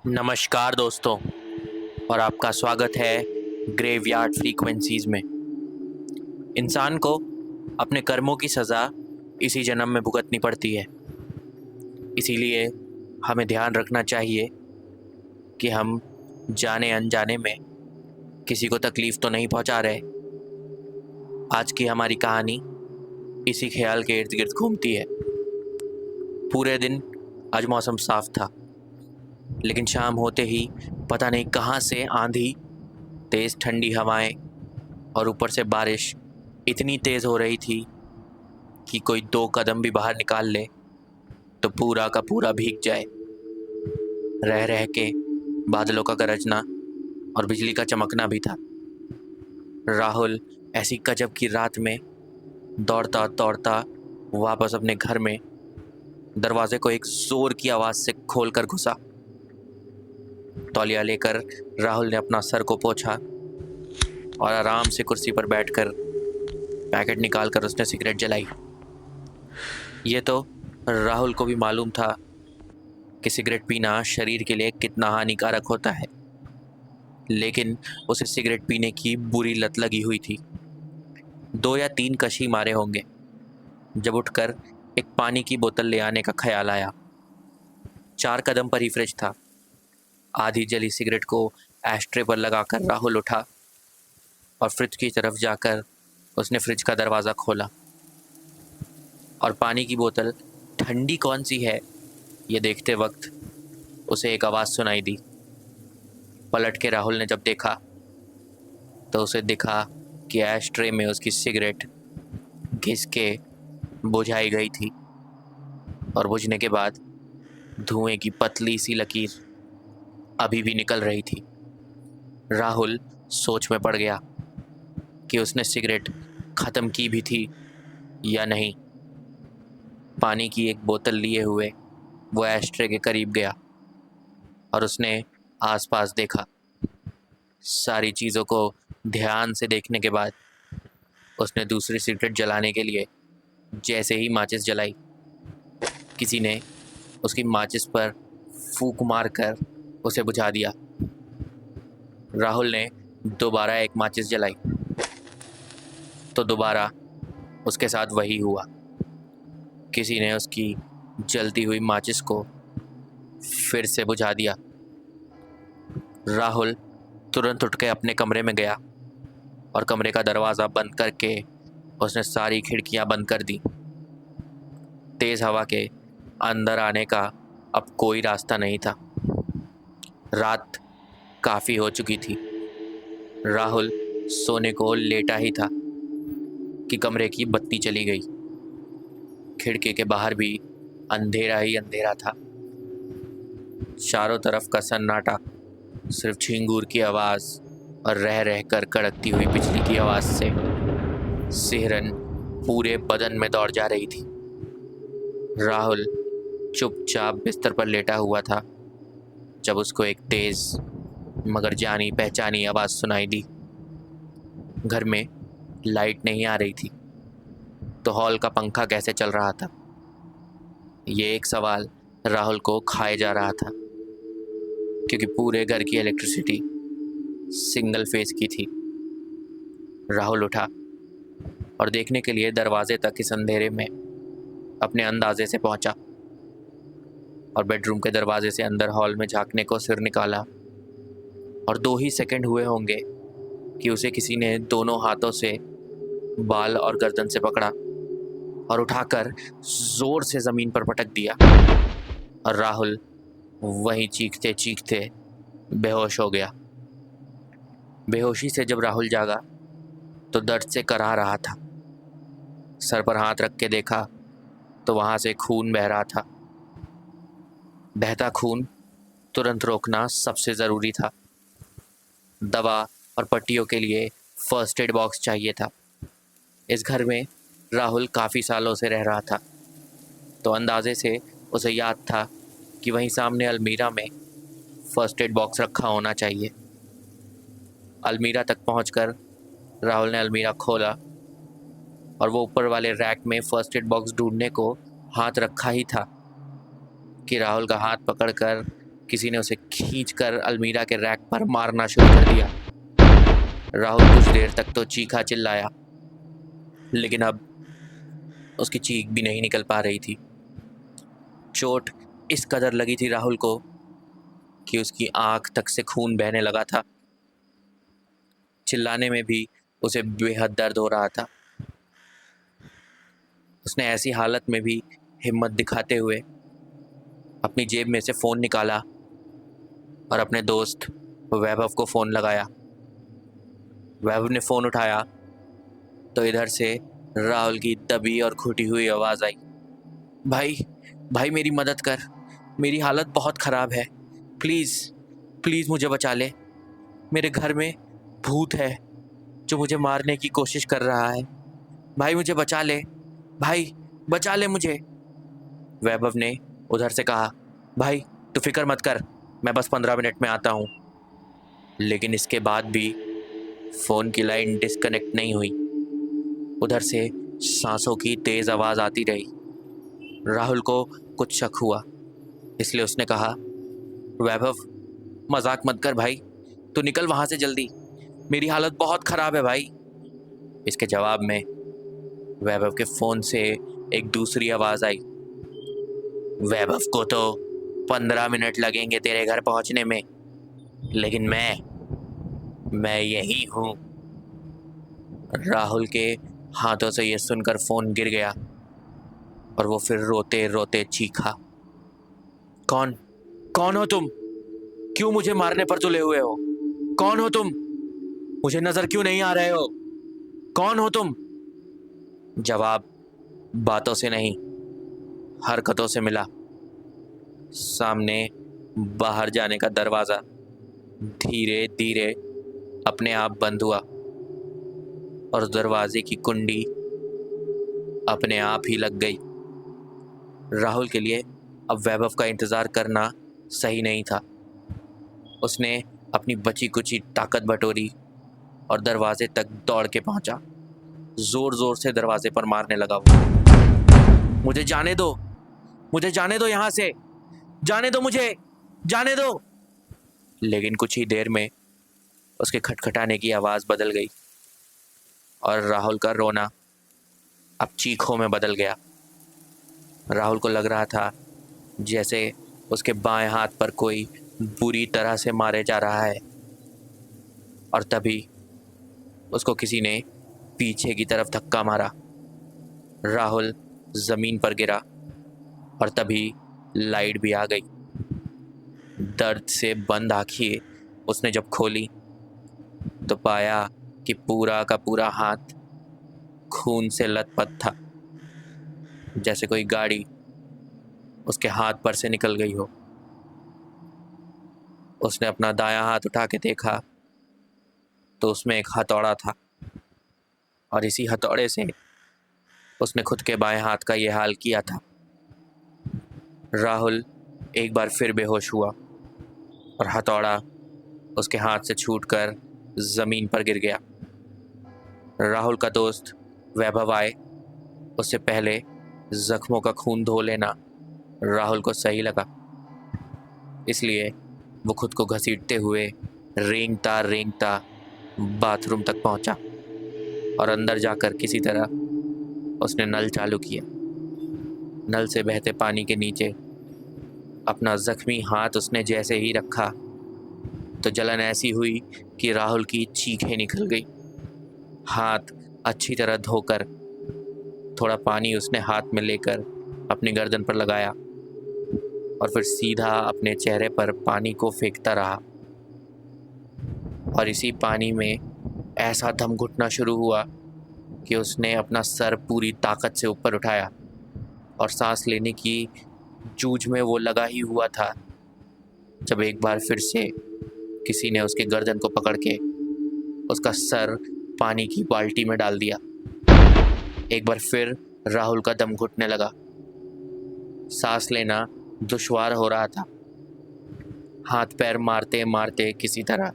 नमस्कार दोस्तों, और आपका स्वागत है ग्रेवयार्ड फ्रीक्वेंसीज में। इंसान को अपने कर्मों की सज़ा इसी जन्म में भुगतनी पड़ती है। इसीलिए हमें ध्यान रखना चाहिए कि हम जाने अनजाने में किसी को तकलीफ़ तो नहीं पहुंचा रहे। आज की हमारी कहानी इसी ख्याल के इर्द गिर्द घूमती है। पूरे दिन आज मौसम साफ था, लेकिन शाम होते ही पता नहीं कहाँ से आंधी, तेज़ ठंडी हवाएं और ऊपर से बारिश इतनी तेज़ हो रही थी कि कोई 2 कदम भी बाहर निकाल ले तो पूरा का पूरा भीग जाए। रह रह के बादलों का गरजना और बिजली का चमकना भी था। राहुल ऐसी गजब की रात में दौड़ता दौड़ता वापस अपने घर में दरवाजे को एक जोर की आवाज़ से खोल कर घुसा। तौलिया लेकर राहुल ने अपना सर को पोंछा और आराम से कुर्सी पर बैठकर पैकेट निकाल कर उसने सिगरेट जलाई। ये तो राहुल को भी मालूम था कि सिगरेट पीना शरीर के लिए कितना हानिकारक होता है, लेकिन उसे सिगरेट पीने की बुरी लत लगी हुई थी। 2 या 3 कशी मारे होंगे जब उठकर एक पानी की बोतल ले आने का ख्याल आया। 4 कदम पर ही फ्रिज था। आधी जली सिगरेट को एस्ट्रे पर लगाकर राहुल उठा और फ्रिज की तरफ जाकर उसने फ्रिज का दरवाज़ा खोला और पानी की बोतल ठंडी कौन सी है ये देखते वक्त उसे एक आवाज़ सुनाई दी। पलट के राहुल ने जब देखा तो उसे दिखा कि एस्ट्रे में उसकी सिगरेट घिस के बुझाई गई थी और बुझने के बाद धुएं की पतली सी लकीर अभी भी निकल रही थी। राहुल सोच में पड़ गया कि उसने सिगरेट ख़त्म की भी थी या नहीं। पानी की एक बोतल लिए हुए वो एस्ट्रे के करीब गया और उसने आसपास देखा। सारी चीज़ों को ध्यान से देखने के बाद उसने दूसरी सिगरेट जलाने के लिए जैसे ही माचिस जलाई, किसी ने उसकी माचिस पर फूंक मारकर उसे बुझा दिया। राहुल ने दोबारा एक माचिस जलाई तो दोबारा उसके साथ वही हुआ। किसी ने उसकी जलती हुई माचिस को फिर से बुझा दिया। राहुल तुरंत उठ के अपने कमरे में गया और कमरे का दरवाज़ा बंद करके उसने सारी खिड़कियां बंद कर दी। तेज़ हवा के अंदर आने का अब कोई रास्ता नहीं था। रात काफ़ी हो चुकी थी। राहुल सोने को लेटा ही था कि कमरे की बत्ती चली गई। खिड़की के बाहर भी अंधेरा ही अंधेरा था। चारों तरफ का सन्नाटा सिर्फ झिंगूर की आवाज़ और रह रह कर कड़कती हुई बिजली की आवाज़ से सिहरन पूरे बदन में दौड़ जा रही थी। राहुल चुपचाप बिस्तर पर लेटा हुआ था जब उसको एक तेज़ मगर जानी पहचानी आवाज़ सुनाई दी। घर में लाइट नहीं आ रही थी तो हॉल का पंखा कैसे चल रहा था, ये एक सवाल राहुल को खाए जा रहा था, क्योंकि पूरे घर की इलेक्ट्रिसिटी सिंगल फेज की थी। राहुल उठा और देखने के लिए दरवाजे तक इस अंधेरे में अपने अंदाजे से पहुंचा और बेडरूम के दरवाजे से अंदर हॉल में झांकने को सिर निकाला और 2 ही सेकंड हुए होंगे कि उसे किसी ने दोनों हाथों से बाल और गर्दन से पकड़ा और उठाकर जोर से ज़मीन पर पटक दिया और राहुल वहीं चीखते चीखते बेहोश हो गया। बेहोशी से जब राहुल जागा तो दर्द से कराह रहा था। सर पर हाथ रख के देखा तो वहाँ से खून बह रहा था। बहता खून तुरंत रोकना सबसे ज़रूरी था। दवा और पट्टियों के लिए फर्स्ट एड बॉक्स चाहिए था। इस घर में राहुल काफ़ी सालों से रह रहा था, तो अंदाजे से उसे याद था कि वहीं सामने अलमीरा में फर्स्ट एड बॉक्स रखा होना चाहिए। अलमीरा तक पहुंचकर राहुल ने अलमीरा खोला और वो ऊपर वाले रैक में फर्स्ट एड बॉक्स ढूंढने को हाथ रखा ही था कि राहुल का हाथ पकड़कर किसी ने उसे खींचकर अलमीरा के रैक पर मारना शुरू कर दिया। राहुल कुछ देर तक तो चीखा चिल्लाया, लेकिन अब उसकी चीख भी नहीं निकल पा रही थी। चोट इस कदर लगी थी राहुल को कि उसकी आंख तक से खून बहने लगा था। चिल्लाने में भी उसे बेहद दर्द हो रहा था। उसने ऐसी हालत में भी हिम्मत दिखाते हुए अपनी जेब में से फ़ोन निकाला और अपने दोस्त वैभव को फ़ोन लगाया। वैभव ने फ़ोन उठाया तो इधर से राहुल की दबी और घुटी हुई आवाज़ आई, भाई भाई मेरी मदद कर, मेरी हालत बहुत ख़राब है, प्लीज़ प्लीज़ मुझे बचा ले, मेरे घर में भूत है जो मुझे मारने की कोशिश कर रहा है, भाई मुझे बचा ले, भाई बचा ले मुझे। वैभव ने उधर से कहा, भाई तू फिक्र मत कर, मैं बस 15 मिनट में आता हूँ। लेकिन इसके बाद भी फ़ोन की लाइन डिस्कनेक्ट नहीं हुई। उधर से सांसों की तेज़ आवाज़ आती रही। राहुल को कुछ शक हुआ, इसलिए उसने कहा, वैभव मजाक मत कर भाई, तू निकल वहाँ से जल्दी, मेरी हालत बहुत ख़राब है भाई। इसके जवाब में वैभव के फ़ोन से एक दूसरी आवाज़ आई, वैभव को तो 15 मिनट लगेंगे तेरे घर पहुँचने में, लेकिन मैं यही हूँ। राहुल के हाथों से यह सुनकर फ़ोन गिर गया और वो फिर रोते रोते चीखा, कौन कौन हो तुम? क्यों मुझे मारने पर तुले हुए हो? कौन हो तुम? मुझे नजर क्यों नहीं आ रहे हो? कौन हो तुम? जवाब बातों से नहीं, हरकतों से मिला। सामने बाहर जाने का दरवाजा धीरे धीरे अपने आप बंद हुआ और दरवाजे की कुंडी अपने आप ही लग गई। राहुल के लिए अब वैभव का इंतज़ार करना सही नहीं था। उसने अपनी बची कुची ताकत बटोरी और दरवाजे तक दौड़ के पहुंचा। जोर जोर से दरवाजे पर मारने लगा वो। मुझे जाने दो, मुझे जाने दो यहाँ से, जाने दो मुझे, जाने दो। लेकिन कुछ ही देर में उसके खटखटाने की आवाज़ बदल गई और राहुल का रोना अब चीखों में बदल गया। राहुल को लग रहा था जैसे उसके बाएं हाथ पर कोई बुरी तरह से मारे जा रहा है। और तभी उसको किसी ने पीछे की तरफ धक्का मारा। राहुल ज़मीन पर गिरा और तभी लाइट भी आ गई। दर्द से बंद आंखें उसने जब खोली तो पाया कि पूरा का पूरा हाथ खून से लथपथ था, जैसे कोई गाड़ी उसके हाथ पर से निकल गई हो। उसने अपना दायां हाथ उठा के देखा तो उसमें एक हथौड़ा था और इसी हथौड़े से उसने खुद के बाएं हाथ का ये हाल किया था। राहुल एक बार फिर बेहोश हुआ और हथौड़ा उसके हाथ से छूटकर ज़मीन पर गिर गया। राहुल का दोस्त वैभव आए, उससे पहले जख्मों का खून धो लेना राहुल को सही लगा, इसलिए वो खुद को घसीटते हुए रेंगता रेंगता बाथरूम तक पहुंचा और अंदर जाकर किसी तरह उसने नल चालू किया। नल से बहते पानी के नीचे अपना जख्मी हाथ उसने जैसे ही रखा तो जलन ऐसी हुई कि राहुल की चीखें निकल गई। हाथ अच्छी तरह धोकर थोड़ा पानी उसने हाथ में लेकर अपनी गर्दन पर लगाया और फिर सीधा अपने चेहरे पर पानी को फेंकता रहा। और इसी पानी में ऐसा दम घुटना शुरू हुआ कि उसने अपना सर पूरी ताकत से ऊपर उठाया और सांस लेने की जूझ में वो लगा ही हुआ था जब एक बार फिर से किसी ने उसके गर्दन को पकड़ के उसका सर पानी की बाल्टी में डाल दिया। एक बार फिर राहुल का दम घुटने लगा, सांस लेना दुश्वार हो रहा था। हाथ पैर मारते मारते किसी तरह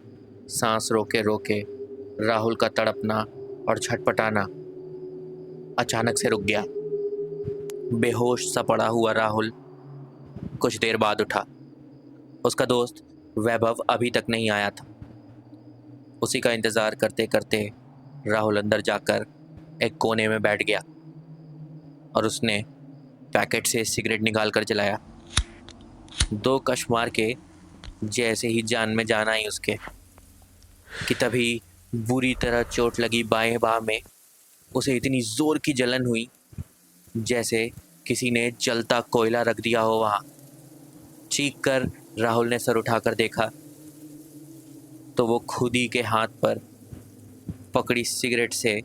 सांस रोके रोके राहुल का तड़पना और छटपटाना अचानक से रुक गया। बेहोश सा पड़ा हुआ राहुल कुछ देर बाद उठा उसका दोस्त वैभव अभी तक नहीं आया था। उसी का इंतज़ार करते करते राहुल अंदर जाकर एक कोने में बैठ गया और उसने पैकेट से सिगरेट निकाल कर जलाया। 2 कश मार के जैसे ही जान में जान आई उसके कि तभी बुरी तरह चोट लगी बाएं बाह में। उसे इतनी ज़ोर की जलन हुई जैसे किसी ने जलता कोयला रख दिया हो वहाँ। चीख कर राहुल ने सर उठाकर देखा तो वो खुद ही के हाथ पर पकड़ी सिगरेट से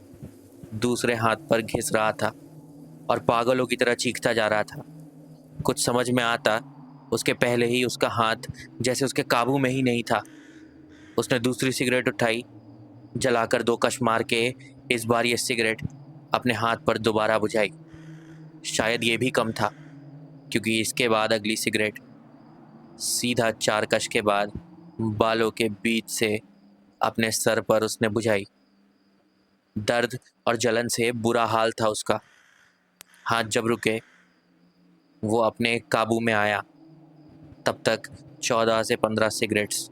दूसरे हाथ पर घिस रहा था और पागलों की तरह चीखता जा रहा था। कुछ समझ में आता उसके पहले ही उसका हाथ जैसे उसके काबू में ही नहीं था। उसने दूसरी सिगरेट उठाई, जलाकर 2 कश मार के इस बार ये सिगरेट अपने हाथ पर दोबारा बुझाई। शायद ये भी कम था, क्योंकि इसके बाद अगली सिगरेट सीधा 4 कश के बाद बालों के बीच से अपने सर पर उसने बुझाई। दर्द और जलन से बुरा हाल था उसका। हाथ जब रुके वो अपने काबू में आया, तब तक 14 से 15 सिगरेट्स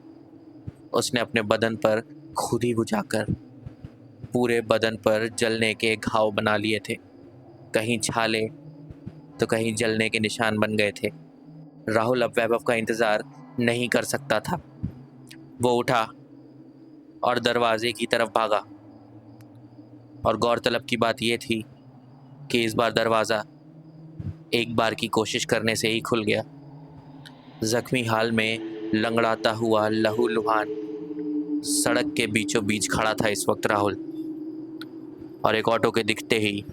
उसने अपने बदन पर खुद ही बुझाकर पूरे बदन पर जलने के घाव बना लिए थे। कहीं छाले तो कहीं जलने के निशान बन गए थे। राहुल अब वैभव का इंतज़ार नहीं कर सकता था। वो उठा और दरवाजे की तरफ भागा। और गौरतलब की बात यह थी कि इस बार दरवाज़ा एक बार की कोशिश करने से ही खुल गया। जख्मी हाल में लंगड़ाता हुआ लहूलुहान सड़क के बीचों बीच खड़ा था इस वक्त राहुल। और एक ऑटो के दिखते ही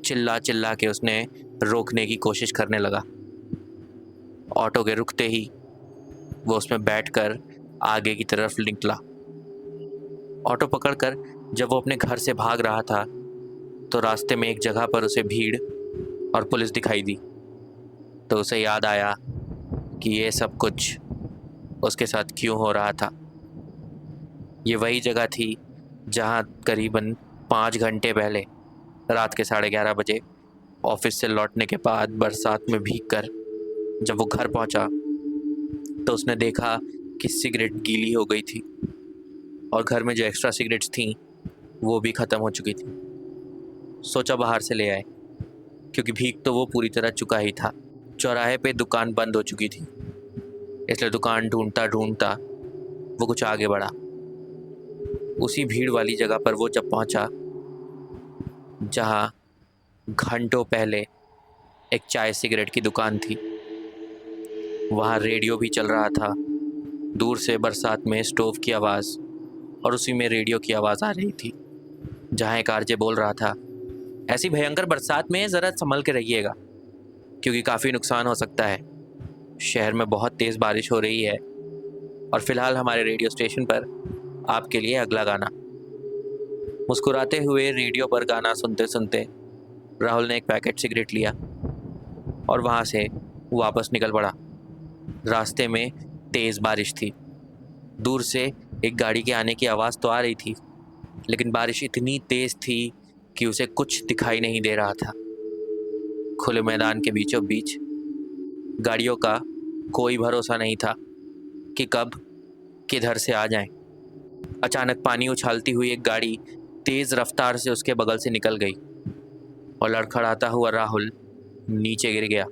चिल्ला चिल्ला के उसने रोकने की कोशिश करने लगा। ऑटो के रुकते ही वो उसमें बैठकर आगे की तरफ निकला। ऑटो पकड़कर जब वो अपने घर से भाग रहा था तो रास्ते में एक जगह पर उसे भीड़ और पुलिस दिखाई दी। तो उसे याद आया कि ये सब कुछ उसके साथ क्यों हो रहा था। ये वही जगह थी जहाँ करीबन 5 घंटे पहले रात के 11:30 बजे ऑफिस से लौटने के बाद बरसात में भीगकर जब वो घर पहुंचा तो उसने देखा कि सिगरेट गीली हो गई थी और घर में जो एक्स्ट्रा सिगरेट्स थीं वो भी ख़त्म हो चुकी थी। सोचा बाहर से ले आए, क्योंकि भीग तो वो पूरी तरह चुका ही था। चौराहे पे दुकान बंद हो चुकी थी, इसलिए दुकान ढूंढता ढूंढता वो कुछ आगे बढ़ा। उसी भीड़ वाली जगह पर वो जब पहुंचा जहां घंटों पहले एक चाय सिगरेट की दुकान थी, वहाँ रेडियो भी चल रहा था। दूर से बरसात में स्टोव की आवाज़ और उसी में रेडियो की आवाज़ आ रही थी, जहाँ एक आरजे बोल रहा था, ऐसी भयंकर बरसात में ज़रा संभल के रहिएगा, क्योंकि काफ़ी नुकसान हो सकता है। शहर में बहुत तेज़ बारिश हो रही है और फिलहाल हमारे रेडियो स्टेशन पर आपके लिए अगला गाना। मुस्कुराते हुए रेडियो पर गाना सुनते सुनते राहुल ने एक पैकेट सिगरेट लिया और वहाँ से वापस निकल पड़ा। रास्ते में तेज़ बारिश थी। दूर से एक गाड़ी के आने की आवाज़ तो आ रही थी, लेकिन बारिश इतनी तेज़ थी कि उसे कुछ दिखाई नहीं दे रहा था। खुले मैदान के बीचों बीच गाड़ियों का कोई भरोसा नहीं था कि कब किधर से आ जाएं। अचानक पानी उछालती हुई एक गाड़ी तेज़ रफ्तार से उसके बगल से निकल गई और लड़खड़ाता हुआ राहुल नीचे गिर गया।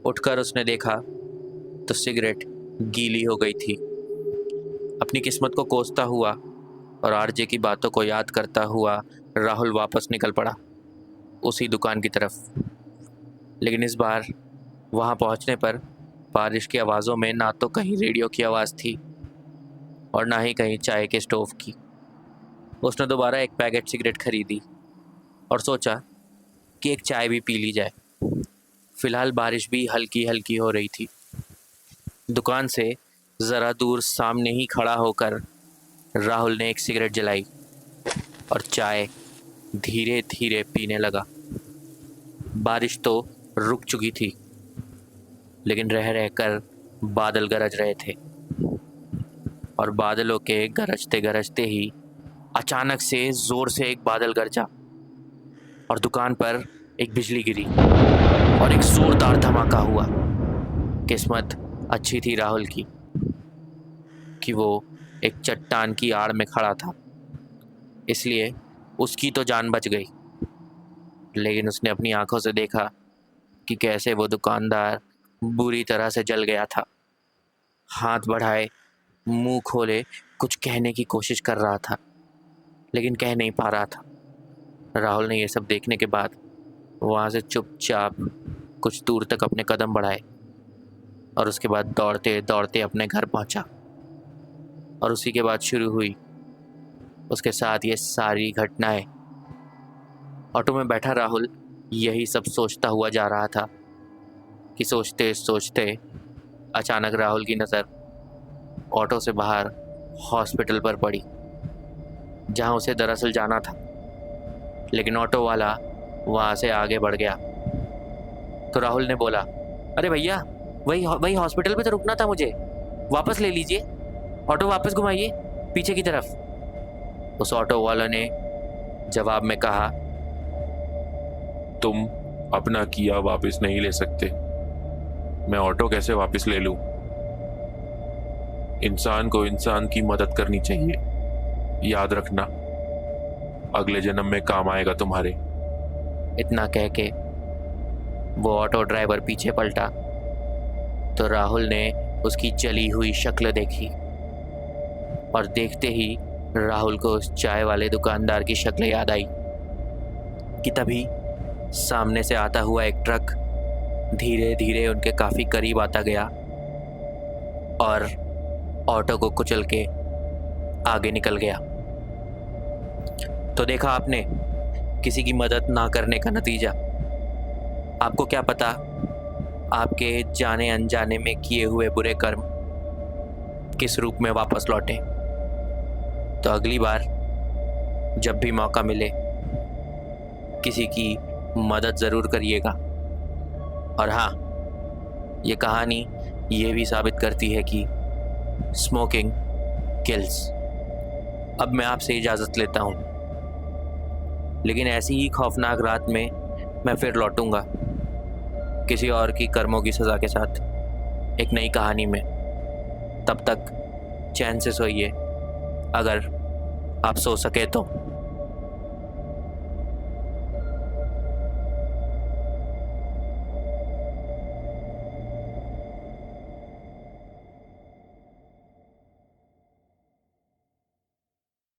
उठकर उसने देखा तो सिगरेट गीली हो गई थी। अपनी किस्मत को कोसता हुआ और आरजे की बातों को याद करता हुआ राहुल वापस निकल पड़ा उसी दुकान की तरफ। लेकिन इस बार वहाँ पहुँचने पर बारिश की आवाज़ों में ना तो कहीं रेडियो की आवाज़ थी और ना ही कहीं चाय के स्टोव की। उसने दोबारा एक पैकेट सिगरेट खरीदी और सोचा कि एक चाय भी पी ली जाए। फिलहाल बारिश भी हल्की हल्की हो रही थी। दुकान से ज़रा दूर सामने ही खड़ा होकर राहुल ने एक सिगरेट जलाई और चाय धीरे धीरे पीने लगा। बारिश तो रुक चुकी थी, लेकिन रह रहकर बादल गरज रहे थे और बादलों के गरजते गरजते ही अचानक से ज़ोर से एक बादल गरजा और दुकान पर एक बिजली गिरी और एक जोरदार धमाका हुआ। किस्मत अच्छी थी राहुल की कि वो एक चट्टान की आड़ में खड़ा था, इसलिए उसकी तो जान बच गई। लेकिन उसने अपनी आंखों से देखा कि कैसे वो दुकानदार बुरी तरह से जल गया था। हाथ बढ़ाए, मुंह खोले, कुछ कहने की कोशिश कर रहा था, लेकिन कह नहीं पा रहा था। राहुल ने ये सब देखने के बाद वहाँ से चुपचाप कुछ दूर तक अपने कदम बढ़ाए और उसके बाद दौड़ते दौड़ते अपने घर पहुँचा। और उसी के बाद शुरू हुई उसके साथ ये सारी घटनाएं। ऑटो में बैठा राहुल यही सब सोचता हुआ जा रहा था कि सोचते सोचते अचानक राहुल की नज़र ऑटो से बाहर हॉस्पिटल पर पड़ी, जहां उसे दरअसल जाना था। लेकिन ऑटो वाला वहां से आगे बढ़ गया तो राहुल ने बोला, अरे भैया, वही वही हॉस्पिटल पे तो रुकना था मुझे, वापस ले लीजिए, ऑटो वापस घुमाइए पीछे की तरफ। उस ऑटो वाले ने जवाब में कहा, तुम अपना किया वापस नहीं ले सकते। मैं ऑटो कैसे वापस ले लूं? इंसान को इंसान की मदद करनी चाहिए, याद रखना, अगले जन्म में काम आएगा तुम्हारे। इतना कह के वो ऑटो ड्राइवर पीछे पलटा तो राहुल ने उसकी जली हुई शक्ल देखी और देखते ही राहुल को उस चाय वाले दुकानदार की शक्ल याद आई कि तभी सामने से आता हुआ एक ट्रक धीरे धीरे उनके काफी करीब आता गया और ऑटो को कुचल के आगे निकल गया। तो देखा आपने किसी की मदद ना करने का नतीजा। आपको क्या पता आपके जाने अनजाने में किए हुए बुरे कर्म किस रूप में वापस लौटे। तो अगली बार जब भी मौका मिले किसी की मदद ज़रूर करिएगा। और हाँ, ये कहानी ये भी साबित करती है कि स्मोकिंग किल्स। अब मैं आपसे इजाज़त लेता हूँ, लेकिन ऐसी ही खौफनाक रात में मैं फिर लौटूंगा किसी और की कर्मों की सज़ा के साथ एक नई कहानी में। तब तक चैन से सोइए, अगर आप सो सके तो।